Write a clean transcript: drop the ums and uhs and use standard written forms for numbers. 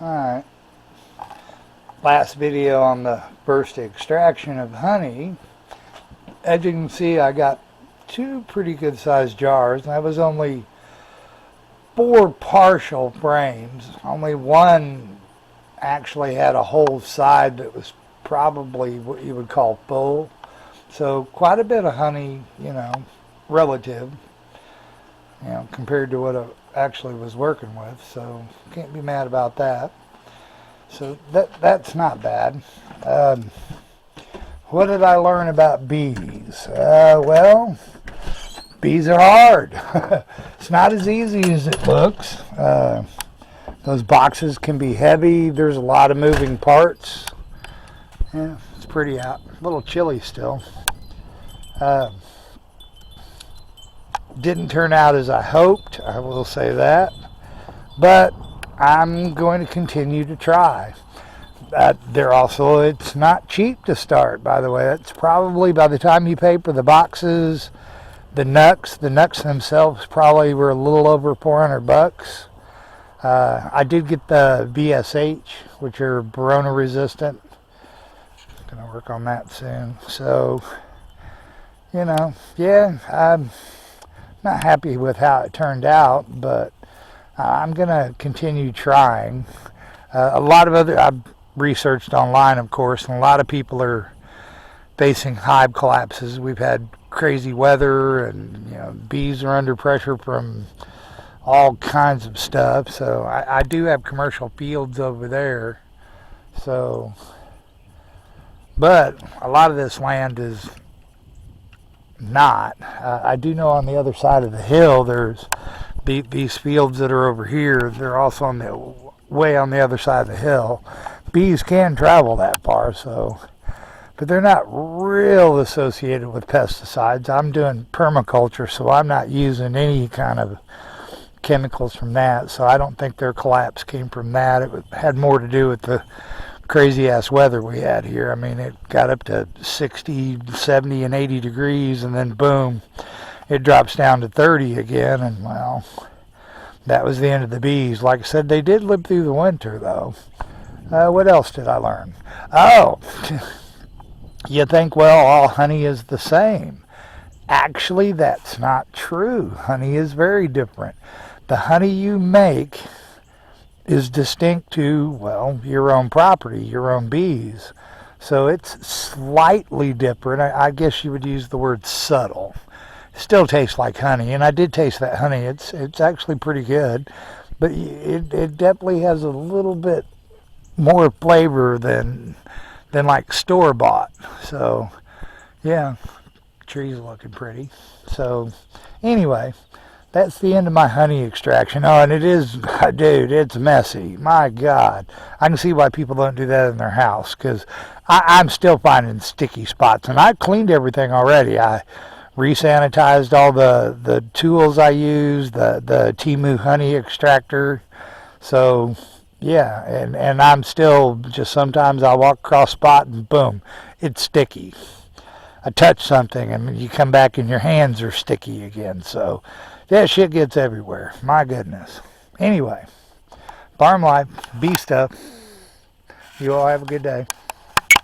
Alright, last video on the burst extraction of honey. As you can see, I got two pretty good sized jars. That was only 4 partial frames. Only one actually had a whole side that was probably what you would call full. So quite a bit of honey, relative, compared to what I actually was working with. So can't be mad about that. So that's not bad. What did I learn about bees? Well, bees are hard. It's not as easy as it looks. Those boxes can be heavy. There's a lot of moving parts. Yeah, it's pretty out. A little chilly still. Didn't turn out as I hoped, I will say that. But I'm going to continue to try. It's not cheap to start, by the way. It's probably, by the time you pay for the boxes, the nucs themselves probably were a little over $400. I did get the VSH, which are Barona resistant. Gonna work on that soon. So, yeah, I'm not happy with how it turned out, but I'm gonna continue trying. A lot of I've researched online, of course, and a lot of people are facing hive collapses. We've had crazy weather, and bees are under pressure from all kinds of stuff. So I do have commercial fields over there. So, but a lot of this land is not. I do know on the other side of the hill there's these fields that are over here. They're also on the way on the other side of the hill. Bees can travel that far, but they're not real associated with pesticides. I'm doing permaculture, so I'm not using any kind of chemicals from that. So I don't think their collapse came from that. It had more to do with the crazy ass weather we had here. I mean, it got up to 60, 70, and 80 degrees, and then boom, it drops down to 30 again, and well, that was the end of the bees. Like I said, they did live through the winter, though. What else did I learn? Oh, you think, well, all honey is the same. Actually, that's not true. Honey is very different. The honey you make is distinct to, well, your own property, your own bees. So it's slightly different. I guess you would use the word subtle. Still tastes like honey, and I did taste that honey. It's actually pretty good, but it definitely has a little bit more flavor than like store-bought. So yeah, trees looking pretty. So anyway, that's the end of my honey extraction. Oh, and it is, dude, it's messy. My God, I can see why people don't do that in their house, because I'm still finding sticky spots, and I cleaned everything already. I resanitized all the tools I use, the Timu honey extractor. So yeah, and I'm still just, sometimes I walk across a spot and boom, it's sticky. I touch something and you come back and your hands are sticky again. So that shit gets everywhere. My goodness. Anyway, farm life, bee stuff. You all have a good day.